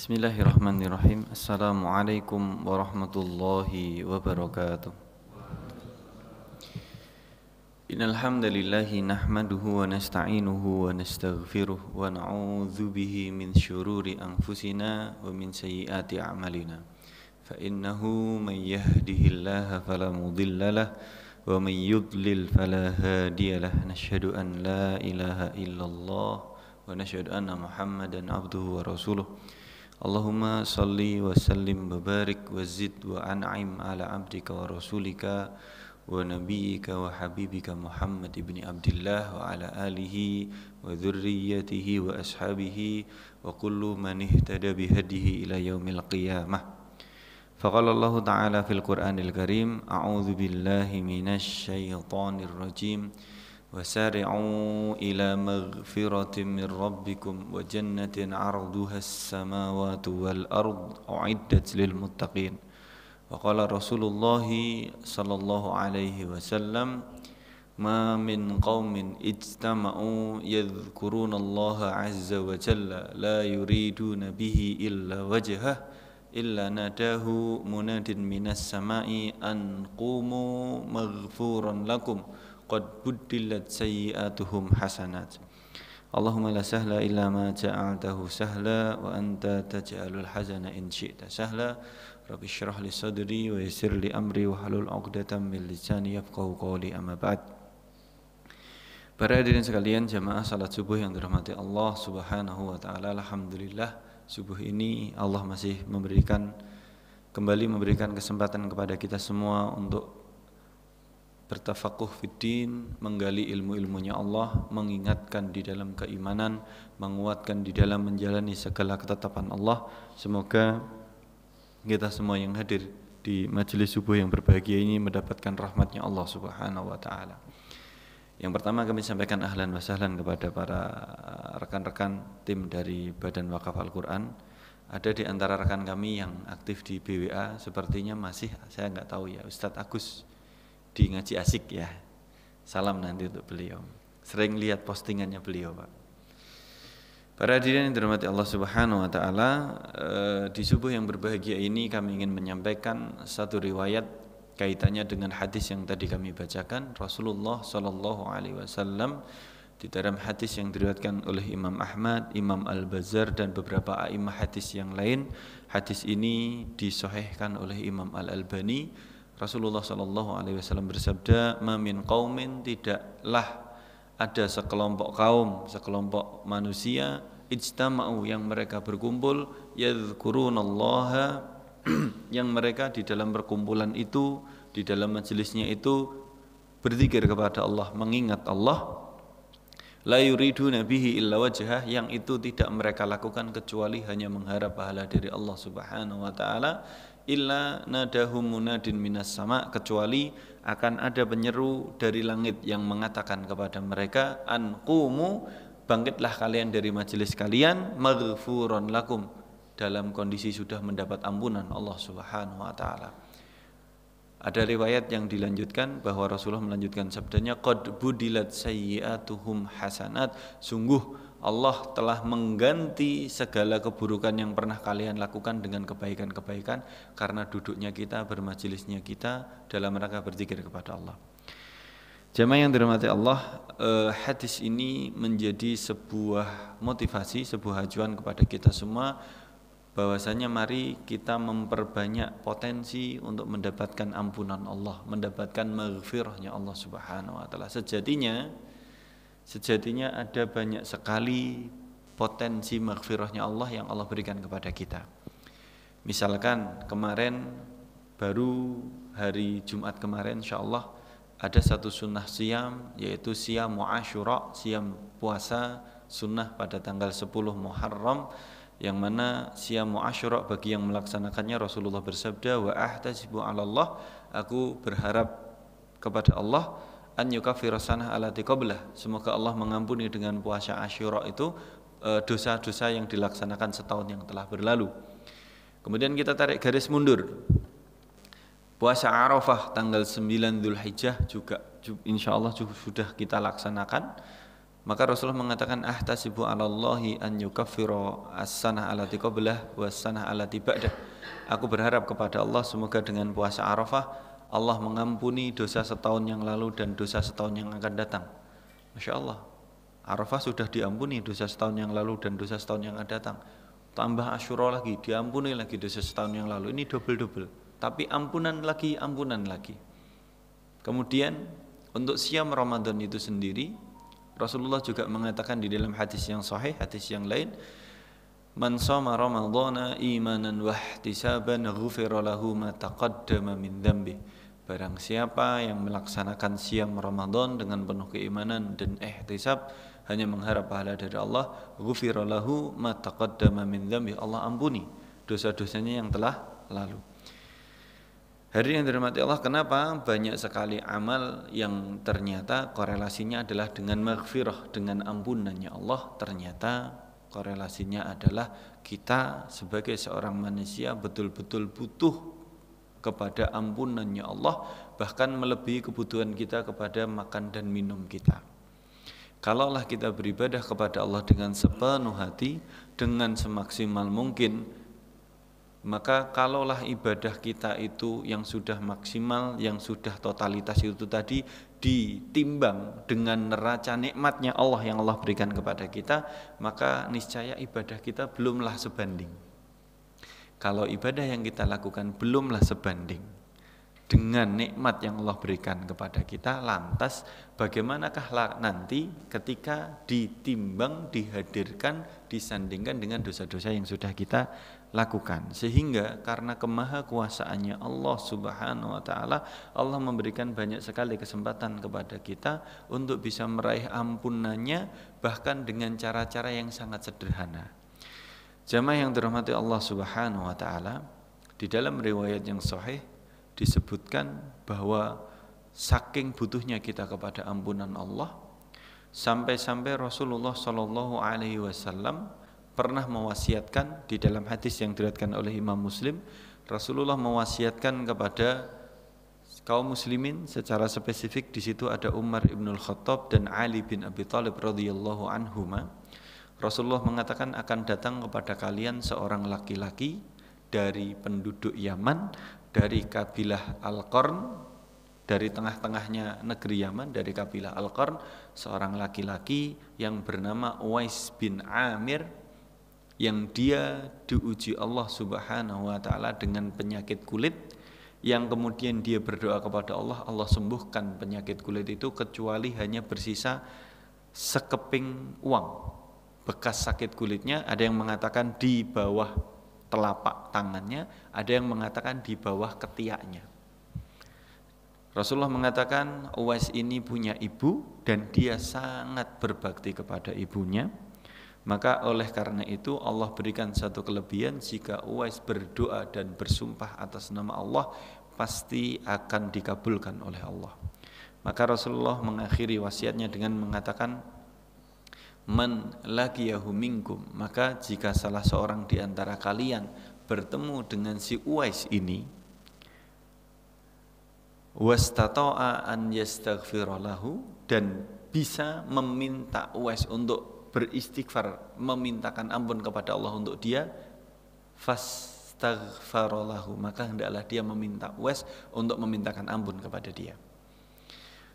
Bismillahirrahmanirrahim. Assalamualaikum warahmatullahi wabarakatuh. Innal hamdalillahi nahmaduhu wa nasta'inuhu wa nastaghfiruh wa na'udzu bihi min syururi anfusina wa min sayyiati a'malina. Fa innahu may yahdihillahu fala mudhillalah wa may yudlil fala hadiyalah. Nashhadu an la ilaha illallah wa nashhadu anna Muhammadan abduhu wa rasuluh. Allahumma salli wa sallim wa barik wa zid wa an'im ala abdika wa rasulika wa nabiyyika wa habibika Muhammad ibn Abdillah wa ala alihi wa dhurriyyatihi wa ashabihi wa kullu man ihtada bihadihi ila yaumil qiyamah. Faqala Allah ta'ala fil Qur'anil Karim, a'udzu billahi minasy syaithanir rajim. وسارعوا إلى مغفرة من ربكم وجنة عرضها السماوات والأرض أعدت للمتقين. وقال رسول الله صلى الله عليه وسلم ما من قوم اجتمعوا يذكرون الله عز وجل لا يريدون به إلا وجهه إلا ناداه مناد من السماء أن قوموا مغفورا لكم qad buddilat sayyi'atuhum hasanat. Allahumma la sahla illa ma ja'altahu sahla wa anta taj'alul hazana in syi'ta sahla. Rabbi shrah li sadri wa yassir li amri wa halul 'uqdatam min lisani yafqahu qawli, amma ba'd. Para hadirin sekalian, jamaah salat subuh yang dirahmati Allah Subhanahu wa taala, alhamdulillah subuh ini Allah masih kembali memberikan kesempatan kepada kita semua untuk bertafakuh fiddin, menggali ilmu-ilmunya Allah, mengingatkan di dalam keimanan, menguatkan di dalam menjalani segala ketetapan Allah. Semoga kita semua yang hadir di majelis subuh yang berbahagia ini mendapatkan rahmatnya Allah Subhanahu wa ta'ala. Yang pertama kami sampaikan ahlan wa sahlan kepada para rekan-rekan tim dari Badan Wakaf Al-Quran. Ada di antara rekan kami yang aktif di BWA, sepertinya masih, saya nggak tahu ya, Ustadz Agus di ngaji asik ya. Salam nanti untuk beliau. Sering lihat postingannya beliau, Pak. Para hadirin yang dirahmati Allah Subhanahu wa taala, di subuh yang berbahagia ini kami ingin menyampaikan satu riwayat kaitannya dengan hadis yang tadi kami bacakan. Rasulullah sallallahu alaihi wasallam di dalam hadis yang diriwayatkan oleh Imam Ahmad, Imam Al-Bazzar dan beberapa a'imah hadis yang lain. Hadis ini disahihkan oleh Imam Al-Albani. Rasulullah sallallahu alaihi wasallam bersabda, "Ma min qaumin, tidaklah ada sekelompok kaum, sekelompok manusia, ijtama'u yang mereka berkumpul, yadhkurunallaha yang mereka di dalam perkumpulan itu, di dalam majelisnya itu berzikir kepada Allah, mengingat Allah, la yuriduna bihi illa wajhah, yang itu tidak mereka lakukan kecuali hanya mengharap pahala dari Allah Subhanahu wa taala, illa nadahum munadin minas sama, kecuali akan ada penyeru dari langit yang mengatakan kepada mereka, an qumu, bangkitlah kalian dari majelis kalian, maghfuran lakum, dalam kondisi sudah mendapat ampunan Allah Subhanahu wa taala. Ada riwayat yang dilanjutkan bahwa Rasulullah melanjutkan sabdanya, qad budilat sayyi'atuhum hasanat, sungguh Allah telah mengganti segala keburukan yang pernah kalian lakukan dengan kebaikan-kebaikan karena duduknya kita, bermajelisnya kita dalam rangka berzikir kepada Allah. Jamaah yang dirahmati Allah, hadis ini menjadi sebuah motivasi, sebuah ajuan kepada kita semua bahwasanya mari kita memperbanyak potensi untuk mendapatkan ampunan Allah, mendapatkan maghfirahnya Allah Subhanahu wa taala. Sejatinya ada banyak sekali potensi maghfirahnya Allah yang Allah berikan kepada kita. Misalkan kemarin, baru hari Jumat kemarin insyaallah ada satu sunnah siyam, yaitu siyam Asyura, siyam puasa sunnah pada tanggal 10 Muharram, yang mana siyam Asyura bagi yang melaksanakannya Rasulullah bersabda, wa ahtasibu 'ala Allah, aku berharap kepada Allah, an yukaffira sanah allati qablah, semoga Allah mengampuni dengan puasa Asyura itu dosa-dosa yang dilaksanakan setahun yang telah berlalu. Kemudian kita tarik garis mundur, puasa Arafah tanggal 9 Dzulhijjah juga insyaallah sudah kita laksanakan Maka Rasulullah mengatakan ahtasibu 'alallahi an yukaffira as-sanah allati qablah was-sanah allati ba'dah. Aku berharap kepada Allah semoga dengan puasa Arafah Allah mengampuni dosa setahun yang lalu dan dosa setahun yang akan datang. Masya Allah, Arafah sudah diampuni dosa setahun yang lalu dan dosa setahun yang akan datang. Tambah Asyura lagi, diampuni lagi dosa setahun yang lalu. Ini double-double. Tapi ampunan lagi, ampunan lagi. Kemudian untuk siam Ramadan itu sendiri, Rasulullah juga mengatakan di dalam hadis yang sahih, hadis yang lain, man shoma ramadhana imanan wa ihtisaban ghufira lahu ma taqaddama min dzambi. Barang siapa yang melaksanakan siam Ramadan dengan penuh keimanan dan ihtisab, hanya mengharap pahala dari Allah, ghufira lahu ma taqaddama min dzambi. Allah ampuni dosa-dosanya yang telah lalu. Hadirin yang dirahmati Allah, kenapa banyak sekali amal yang ternyata korelasinya adalah dengan maghfirah, dengan ampunannya Allah. Ternyata korelasinya adalah kita sebagai seorang manusia betul-betul butuh kepada ampunannya Allah, bahkan melebihi kebutuhan kita kepada makan dan minum kita. Kalaulah kita beribadah kepada Allah dengan sepenuh hati, dengan semaksimal mungkin, maka kalaulah ibadah kita itu yang sudah maksimal, yang sudah totalitas itu tadi ditimbang dengan neraca nikmatnya Allah yang Allah berikan kepada kita, maka niscaya ibadah kita belumlah sebanding. Kalau ibadah yang kita lakukan belumlah sebanding dengan nikmat yang Allah berikan kepada kita, lantas bagaimanakah nanti ketika ditimbang, dihadirkan, disandingkan dengan dosa-dosa yang sudah kita lakukan. Sehingga karena kemahakuasaannya Allah Subhanahu wa taala, Allah memberikan banyak sekali kesempatan kepada kita untuk bisa meraih ampunannya, bahkan dengan cara-cara yang sangat sederhana. Jamaah yang dirahmati Allah Subhanahu wa taala, di dalam riwayat yang sahih disebutkan bahwa saking butuhnya kita kepada ampunan Allah, sampai-sampai Rasulullah Shallallahu Alaihi Wasallam pernah mewasiatkan di dalam hadis yang diriwayatkan oleh Imam Muslim, Rasulullah mewasiatkan kepada kaum muslimin secara spesifik. Di situ ada Umar ibnul Khattab dan Ali bin Abi Thalib radhiyallahu anhuma. Rasulullah mengatakan akan datang kepada kalian seorang laki-laki dari penduduk Yaman, dari kabilah Al-Qarn, dari tengah-tengahnya negeri Yaman, dari kabilah Al-Qarn, seorang laki-laki yang bernama Uwais bin Amir, yang dia diuji Allah Subhanahu wa taala dengan penyakit kulit, yang kemudian dia berdoa kepada Allah, Allah sembuhkan penyakit kulit itu kecuali hanya bersisa sekeping uang. Bekas sakit kulitnya ada yang mengatakan di bawah telapak tangannya, ada yang mengatakan di bawah ketiaknya. Rasulullah mengatakan Uwais ini punya ibu dan dia sangat berbakti kepada ibunya. Maka oleh karena itu Allah berikan satu kelebihan, jika Uwais berdoa dan bersumpah atas nama Allah pasti akan dikabulkan oleh Allah. Maka Rasulullah mengakhiri wasiatnya dengan mengatakan, man laqiyahu minkum, maka jika salah seorang di antara kalian bertemu dengan si Uwais ini, wastata'a an yastaghfira lahu, dan bisa meminta Uwais untuk beristighfar, memintakan ampun kepada Allah untuk dia, fastaghfara lahu, maka hendaklah dia meminta Uwais untuk memintakan ampun kepada dia.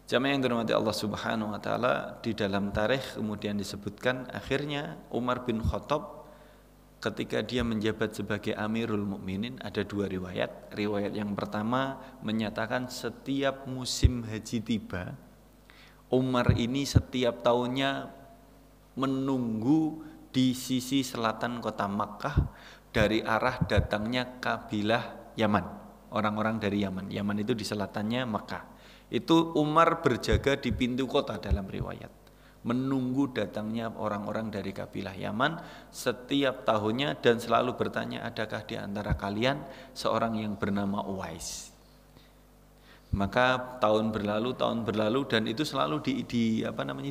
Jamaah yang dirahmati Allah Subhanahu wa taala, di dalam tarikh kemudian disebutkan akhirnya Umar bin Khattab ketika dia menjabat sebagai Amirul Mukminin ada dua riwayat. Riwayat yang pertama menyatakan setiap musim haji tiba, Umar ini setiap tahunnya menunggu di sisi selatan kota Makkah dari arah datangnya kabilah Yaman, orang-orang dari Yaman. Yaman itu di selatannya Makkah. Itu Umar berjaga di pintu kota dalam riwayat, menunggu datangnya orang-orang dari kabilah Yaman setiap tahunnya, dan selalu bertanya, adakah di antara kalian seorang yang bernama Uwais? Maka tahun berlalu dan itu selalu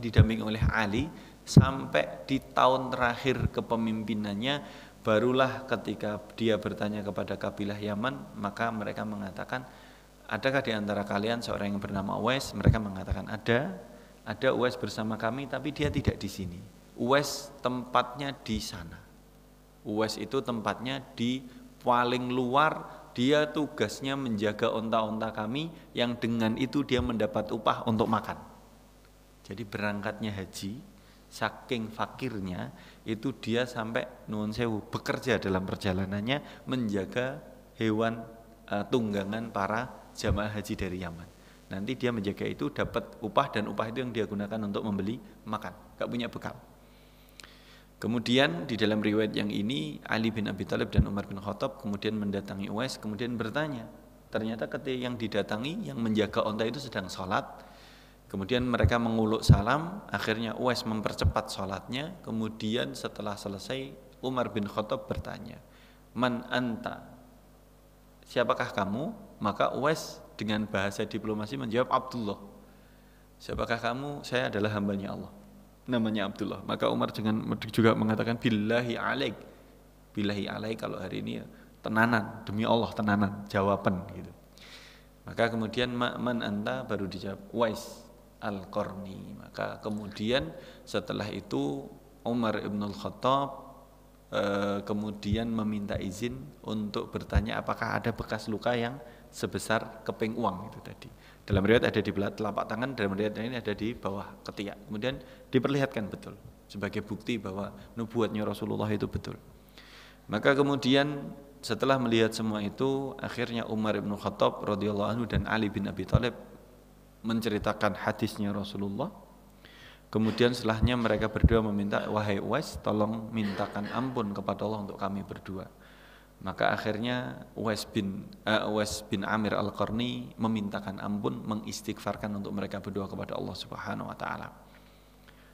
didampingi oleh Ali sampai di tahun terakhir kepemimpinannya. Barulah ketika dia bertanya kepada kabilah Yaman, maka mereka mengatakan, adakah di antara kalian seorang yang bernama Uwais? Mereka mengatakan ada. ada Uwais bersama kami tapi dia tidak di sini. Uwais tempatnya di sana. Uwais itu tempatnya di paling luar, dia tugasnya menjaga onta-onta kami yang dengan itu dia mendapat upah untuk makan. Jadi berangkatnya haji, saking fakirnya itu dia sampai nuwun sewu bekerja dalam perjalanannya menjaga hewan tunggangan para jamaah haji dari Yaman. Nanti dia menjaga itu dapat upah dan upah itu yang dia gunakan untuk membeli makan, gak punya bekal. Kemudian di dalam riwayat yang ini Ali bin Abi Thalib dan Umar bin Khattab kemudian mendatangi Uwais kemudian bertanya. Ternyata ketika yang didatangi yang menjaga onta itu sedang sholat. Kemudian mereka menguluk salam, akhirnya Uwais mempercepat sholatnya. Kemudian setelah selesai Umar bin Khattab bertanya, "Man anta?" Siapakah kamu? Maka Uwais dengan bahasa diplomasi menjawab, "Abdullah." Siapakah kamu? Saya adalah hambanya Allah, namanya Abdullah. Maka Umar juga mengatakan, "Billahi alaik." Billahi alaik kalau hari ini tenanan, demi Allah tenanan, jawaban gitu. Maka kemudian man anta, baru dijawab Uwais Al-Qarni. Maka kemudian setelah itu Umar ibn al-Khattab kemudian meminta izin untuk bertanya apakah ada bekas luka yang sebesar keping uang itu tadi. Dalam riwayat ada di telapak tangan, dalam riwayat ini ada di bawah ketiak. Kemudian diperlihatkan betul sebagai bukti bahwa nubuatnya Rasulullah itu betul. Maka kemudian setelah melihat semua itu, akhirnya Umar ibn Khattab radhiyallahu anhu dan Ali bin Abi Thalib menceritakan hadisnya Rasulullah. Kemudian setelahnya mereka berdua meminta, "Wahai Uwais, tolong mintakan ampun kepada Allah untuk kami berdua." Maka akhirnya Uwais bin Amir Al-Qarni memintakan ampun, mengistighfarkan untuk mereka berdua kepada Allah Subhanahu wa taala.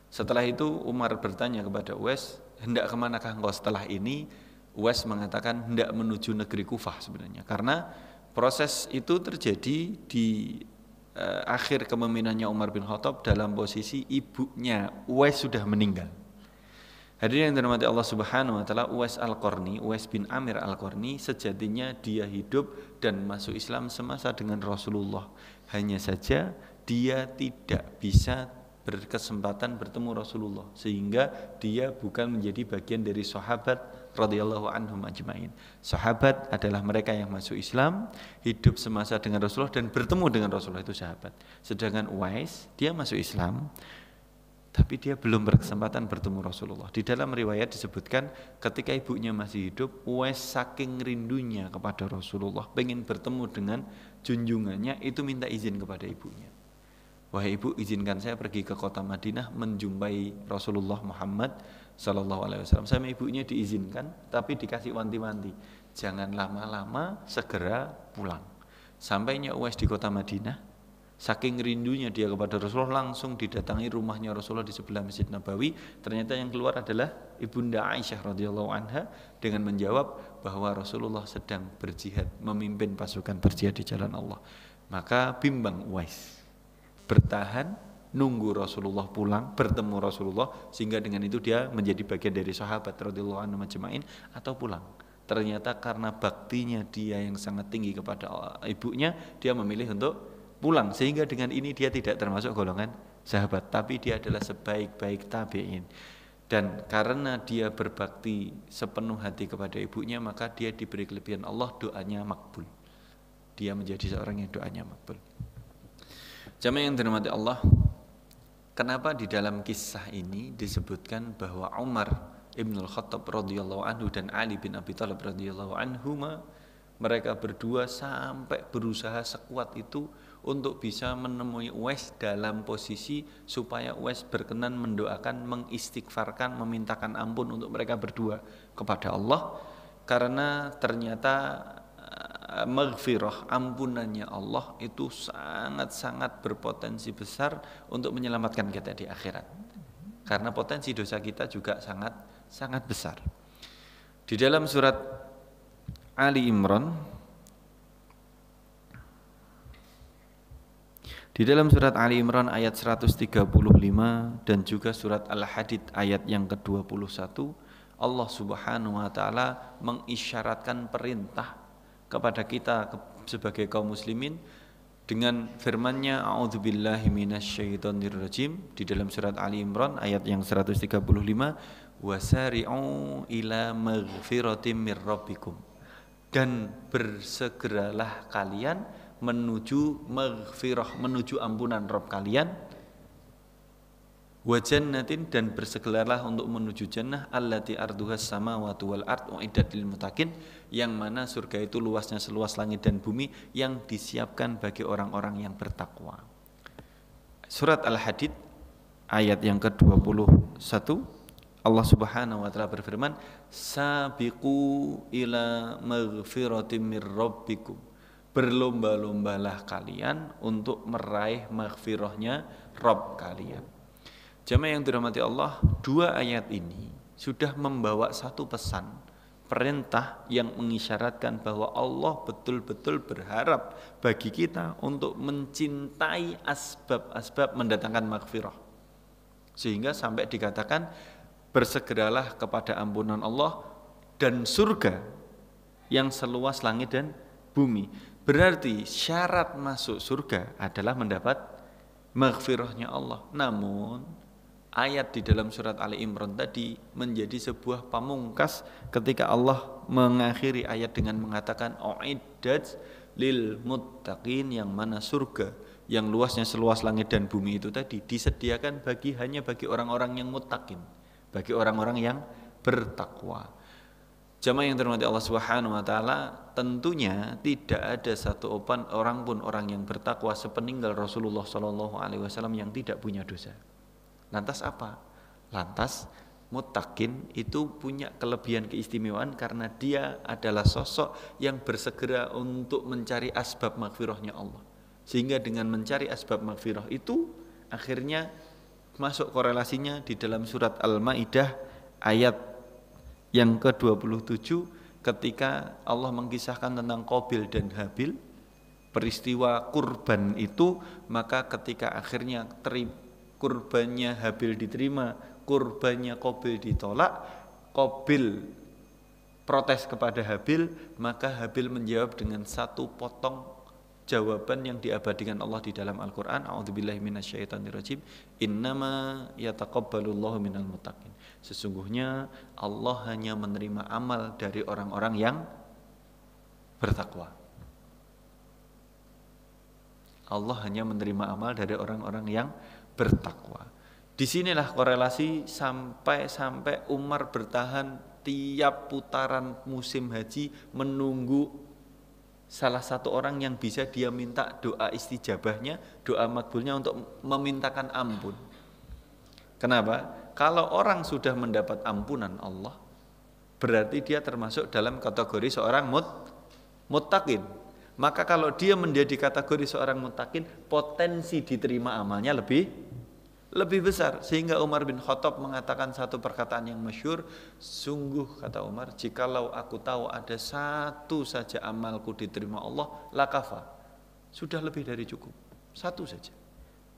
Setelah itu Umar bertanya kepada Uwais, "Hendak kemanakah engkau setelah ini?" Uwais mengatakan hendak menuju negeri Kufah sebenarnya, karena proses itu terjadi di akhir kepemimpinannya Umar bin Khattab dalam posisi ibunya Uwais sudah meninggal. Hadirin yang dirahmati Allah Subhanahu wa taala, Uwais Al-Qarni, Uwais bin Amir Al-Qarni sejatinya dia hidup dan masuk Islam semasa dengan Rasulullah. Hanya saja dia tidak bisa berkesempatan bertemu Rasulullah sehingga dia bukan menjadi bagian dari sahabat radhiyallahu anhum ajmain. Sahabat adalah mereka yang masuk Islam, hidup semasa dengan Rasulullah dan bertemu dengan Rasulullah, itu sahabat. Sedangkan Uwais dia masuk Islam tapi dia belum berkesempatan bertemu Rasulullah. Di dalam riwayat disebutkan ketika ibunya masih hidup, Uwais saking rindunya kepada Rasulullah, pengen bertemu dengan junjungannya, itu minta izin kepada ibunya. "Wahai ibu, izinkan saya pergi ke kota Madinah menjumpai Rasulullah Muhammad sallallahu alaihi wasallam." Sama ibunya diizinkan, tapi dikasih wanti-wanti, "Jangan lama-lama, segera pulang." Sampainya Uwais di kota Madinah, saking rindunya dia kepada Rasulullah, langsung didatangi rumahnya Rasulullah di sebelah Masjid Nabawi. Ternyata yang keluar adalah Ibunda Aisyah radhiyallahu anha dengan menjawab bahwa Rasulullah sedang berjihad, memimpin pasukan berjihad di jalan Allah. Maka bimbang Uwais, bertahan nunggu Rasulullah pulang, bertemu Rasulullah, sehingga dengan itu dia menjadi bagian dari sahabat radhiyallahu anhum ajmain atau pulang. Ternyata karena baktinya dia yang sangat tinggi kepada ibunya, dia memilih untuk pulang, sehingga dengan ini dia tidak termasuk golongan sahabat, tapi dia adalah sebaik-baik tabi'in. Dan karena dia berbakti sepenuh hati kepada ibunya, maka dia diberi kelebihan Allah, doanya makbul. Dia menjadi seorang yang doanya makbul. Jamaah yang dirahmati Allah, kenapa di dalam kisah ini disebutkan bahwa Umar ibn al-Khattab radhiyallahu anhu dan Ali bin Abi Thalib radhiyallahu anhuma, mereka berdua sampai berusaha sekuat itu untuk bisa menemui Uwais dalam posisi supaya Uwais berkenan mendoakan, mengistighfarkan, memintakan ampun untuk mereka berdua kepada Allah, karena ternyata maghfirah, ampunannya Allah itu sangat-sangat berpotensi besar untuk menyelamatkan kita di akhirat, karena potensi dosa kita juga sangat besar. Di dalam surat Ali Imran, di dalam surat Ali Imran ayat 135 dan juga surat Al-Hadid ayat yang ke-21, Allah Subhanahu wa taala mengisyaratkan perintah kepada kita sebagai kaum muslimin dengan firman-Nya a'udzubillahi minasyaitonirrajim di dalam surat Ali Imran ayat yang 135, wasari'u ila maghfiratim mir rabbikum, dan bersegeralah kalian menuju maghfirah, menuju ampunan Rabb kalian, wa jannatin, dan bersegeralah untuk menuju jannah allati arduhas samawati wal ard uiddat lil muttaqin, yang mana surga itu luasnya seluas langit dan bumi, yang disiapkan bagi orang-orang yang bertakwa. Surat Al-Hadid ayat yang ke-21, Allah Subhanahu wa taala berfirman, sabiqu ila maghfiratim mir rabbikum, berlomba-lombalah kalian untuk meraih maghfirahnya Rabb kalian. Jamaah yang dirahmati Allah, dua ayat ini sudah membawa satu pesan, perintah yang mengisyaratkan bahwa Allah betul-betul berharap bagi kita untuk mencintai asbab-asbab mendatangkan maghfirah. Sehingga sampai dikatakan bersegeralah kepada ampunan Allah dan surga yang seluas langit dan bumi. Berarti syarat masuk surga adalah mendapat maghfirahnya Allah. Namun ayat di dalam surat Ali Imran tadi menjadi sebuah pamungkas ketika Allah mengakhiri ayat dengan mengatakan uiddat lil muttaqin, yang mana surga yang luasnya seluas langit dan bumi itu tadi disediakan hanya bagi orang-orang yang muttaqin, bagi orang-orang yang bertakwa. Jamaah yang dirahmati Allah Subhanahu wa taala, tentunya tidak ada satu orang pun orang yang bertakwa sepeninggal Rasulullah sallallahu alaihi wasallam yang tidak punya dosa. Lantas apa? Lantas muttaqin itu punya kelebihan keistimewaan karena dia adalah sosok yang bersegera untuk mencari asbab maghfirahnya Allah. Sehingga dengan mencari asbab maghfirah itu akhirnya masuk korelasinya di dalam surat Al-Maidah ayat yang ke-27 ketika Allah mengisahkan tentang Qabil dan Habil, peristiwa kurban itu, maka ketika akhirnya kurbannya Habil diterima, kurbannya Qabil ditolak, Qabil protes kepada Habil, maka Habil menjawab dengan satu potong jawaban yang diabadikan Allah di dalam Al-Quran, a'udzubillahi minasyaitonirrajim, innama yataqabbalullahu minal muttaqin, sesungguhnya Allah hanya menerima amal dari orang-orang yang bertakwa. Allah hanya menerima amal dari orang-orang yang bertakwa. Disinilah korelasi sampai Umar bertahan tiap putaran musim haji menunggu salah satu orang yang bisa dia minta doa istijabahnya, doa makbulnya untuk memintakan ampun. Kenapa? Kalau orang sudah mendapat ampunan Allah, berarti dia termasuk dalam kategori seorang muttaqin. Maka kalau dia menjadi kategori seorang muttaqin, potensi diterima amalnya lebih besar. Sehingga Umar bin Khattab mengatakan satu perkataan yang masyhur, sungguh kata Umar, jikalau aku tahu ada satu saja amalku diterima Allah, lakafa, sudah lebih dari cukup, satu saja.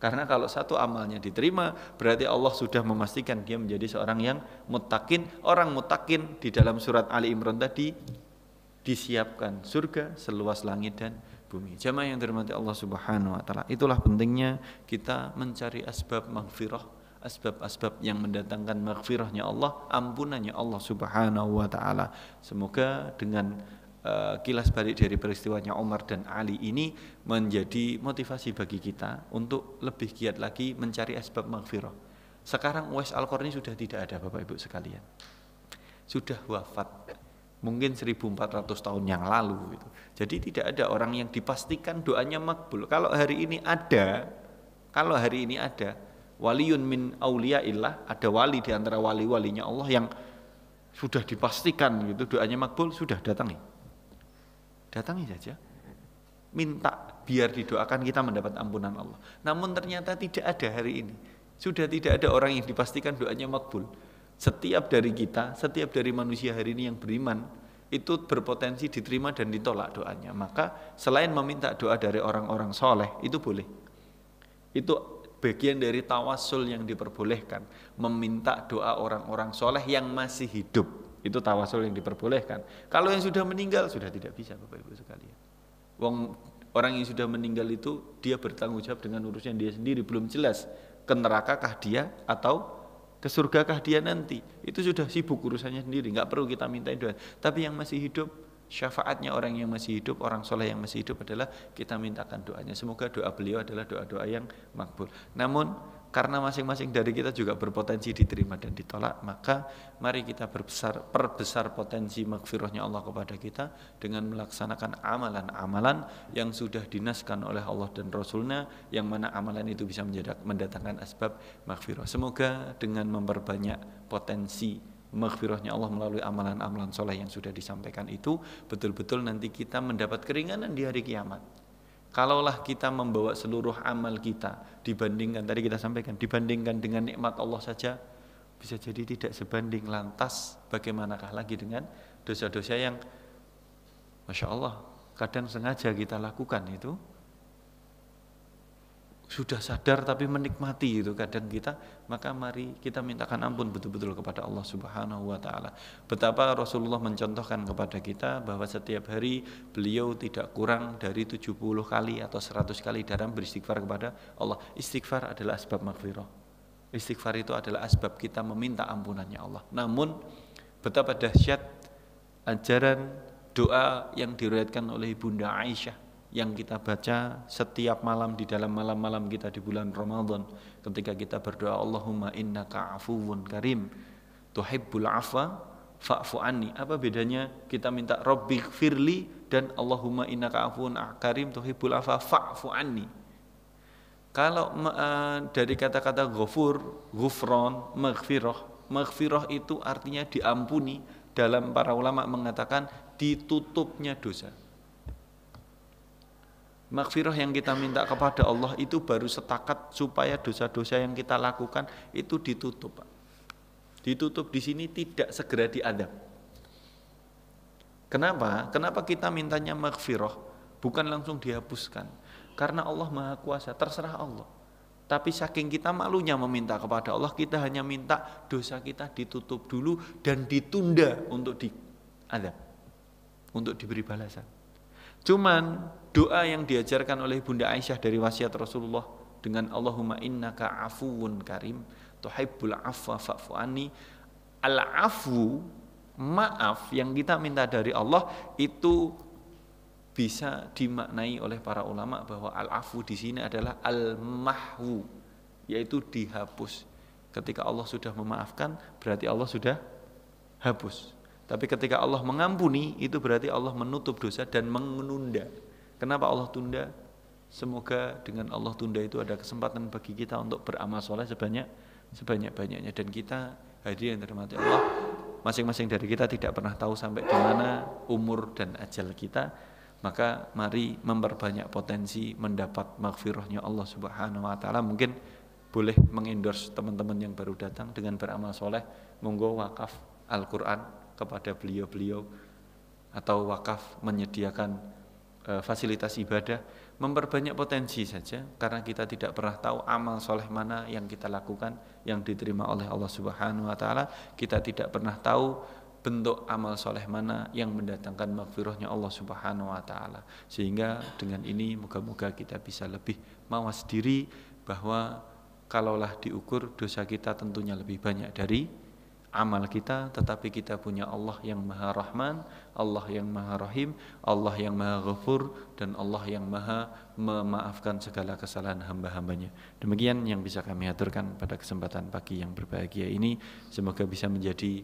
Karena kalau satu amalnya diterima, berarti Allah sudah memastikan dia menjadi seorang yang muttaqin. Orang muttaqin di dalam surat Ali Imran tadi disiapkan surga seluas langit dan bumi. Jamaah yang dirahmati Allah Subhanahu wa taala, itulah pentingnya kita mencari asbab maghfirah, asbab-asbab yang mendatangkan maghfirahnya Allah, ampunannya Allah Subhanahu wa taala. Semoga dengan kilas balik dari peristiwanya Umar dan Ali ini menjadi motivasi bagi kita untuk lebih giat lagi mencari asbab maghfirah. Sekarang Uwais Al-Qarni sudah tidak ada, Bapak Ibu sekalian. Sudah wafat. Mungkin 1400 tahun yang lalu gitu. Jadi tidak ada orang yang dipastikan doanya makbul. Kalau hari ini ada waliyun min auliyaillah, ada wali di antara wali-walinya Allah yang sudah dipastikan gitu doanya makbul, sudah datangi saja, minta biar didoakan kita mendapat ampunan Allah. Namun ternyata tidak ada hari ini, sudah tidak ada orang yang dipastikan doanya makbul. Setiap dari kita, setiap dari manusia hari ini yang beriman itu berpotensi diterima dan ditolak doanya. Maka selain meminta doa dari orang-orang soleh, itu boleh. Itu bagian dari tawassul yang diperbolehkan. Meminta doa orang-orang soleh yang masih hidup, itu tawassul yang diperbolehkan. Kalau yang sudah meninggal sudah tidak bisa, Bapak Ibu sekalian. Wong Orang yang sudah meninggal itu dia bertanggung jawab dengan urusan dia sendiri, belum jelas ke nerakakah dia atau ke surgakah dia nanti. Itu sudah sibuk urusannya sendiri, nggak perlu kita minta doa. Tapi yang masih hidup, syafaatnya orang yang masih hidup, orang soleh yang masih hidup adalah kita mintakan doanya. Semoga doa beliau adalah doa-doa yang makbul. Namun karena masing-masing dari kita juga berpotensi diterima dan ditolak, maka mari kita perbesar potensi maghfirahnya Allah kepada kita dengan melaksanakan amalan-amalan yang sudah dinaskan oleh Allah dan Rasulnya, yang mana amalan itu bisa mendatangkan asbab maghfirah. Semoga dengan memperbanyak potensi maghfirahnya Allah melalui amalan-amalan soleh yang sudah disampaikan itu, betul-betul nanti kita mendapat keringanan di hari kiamat. Kalaulah kita membawa seluruh amal kita dibandingkan, tadi kita sampaikan, dibandingkan dengan nikmat Allah saja, bisa jadi tidak sebanding. Lantas bagaimanakah lagi dengan dosa-dosa yang Masya Allah kadang sengaja kita lakukan itu, sudah sadar tapi menikmati itu kadang kita. Maka mari kita mintakan ampun betul-betul kepada Allah Subhanahu wa ta'ala. Betapa Rasulullah mencontohkan kepada kita bahwa setiap hari beliau tidak kurang dari 70 kali atau 100 kali dalam beristighfar kepada Allah. Istighfar adalah asbab maghfirah. Istighfar itu adalah asbab kita meminta ampunannya Allah. Namun betapa dahsyat ajaran doa yang diriwayatkan oleh Bunda Aisyah yang kita baca setiap malam di dalam malam-malam kita di bulan Ramadan, ketika kita berdoa, Allahumma innaka afuwun karim tuhibbul afwa fa'fu anni. Apa bedanya kita minta Rabbighfirli dan Allahumma innaka afuwun karim tuhibbul afwa fa'fu anni? Kalau dari kata-kata ghafur, ghufran, maghfirah itu artinya diampuni. Dalam para ulama mengatakan ditutupnya dosa. Maghfirah yang kita minta kepada Allah itu baru setakat supaya dosa-dosa yang kita lakukan itu ditutup. Ditutup di sini tidak segera diadab. Kenapa? Kenapa kita mintanya maghfirah? Bukan langsung dihapuskan. Karena Allah Maha Kuasa, terserah Allah. Tapi saking kita malunya meminta kepada Allah, kita hanya minta dosa kita ditutup dulu dan ditunda untuk diadab, untuk diberi balasan. Cuman doa yang diajarkan oleh Bunda Aisyah dari wasiat Rasulullah dengan Allahumma innaka afuwun karim tuhibbul afwa fa'fu anni, al-afu, maaf yang kita minta dari Allah itu bisa dimaknai oleh para ulama bahwa al-afu di sini adalah al-mahwu, yaitu dihapus. Ketika Allah sudah memaafkan berarti Allah sudah hapus. Tapi ketika Allah mengampuni itu berarti Allah menutup dosa dan menunda. Kenapa Allah tunda? Semoga dengan Allah tunda itu ada kesempatan bagi kita untuk beramal soleh sebanyak-banyaknya. Dan kita hadirin yang dirahmati Allah, masing-masing dari kita tidak pernah tahu sampai di mana umur dan ajal kita. Maka mari memperbanyak potensi mendapat maghfirahnya Allah Subhanahu wa ta'ala. Mungkin boleh mengendorse teman-teman yang baru datang dengan beramal soleh. Monggo wakaf Al-Quran kepada beliau-beliau, atau wakaf menyediakan fasilitas ibadah. Memperbanyak potensi saja, karena kita tidak pernah tahu amal soleh mana yang kita lakukan yang diterima oleh Allah Subhanahu wa ta'ala. Kita tidak pernah tahu bentuk amal soleh mana yang mendatangkan maghfirahnya Allah Subhanahu wa ta'ala. Sehingga dengan ini moga-moga kita bisa lebih mawas diri bahwa kalaulah diukur dosa kita tentunya lebih banyak dari amal kita, tetapi kita punya Allah yang Maha Rahman, Allah yang Maha Rahim, Allah yang Maha Ghafur, dan Allah yang Maha memaafkan segala kesalahan hamba-hambanya. Demikian yang bisa kami aturkan pada kesempatan pagi yang berbahagia ini. Semoga bisa menjadi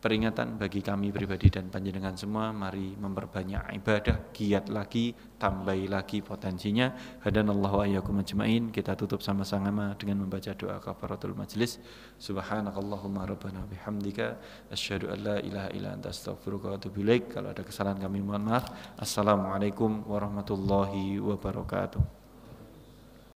peringatan bagi kami pribadi dan panjenengan semua. Mari memperbanyak ibadah, giat lagi, tambahi lagi potensinya. Hadanallahu wa iyyakum ajmain. Kita tutup sama-sama dengan membaca doa kafaratul majlis. Subhanakallahumma rabbana bihamdika asyhadu an la ilaha illa anta astaghfiruka wa atubu ilaik. Kalau ada kesalahan kami mohon maaf. Assalamualaikum warahmatullahi wabarakatuh.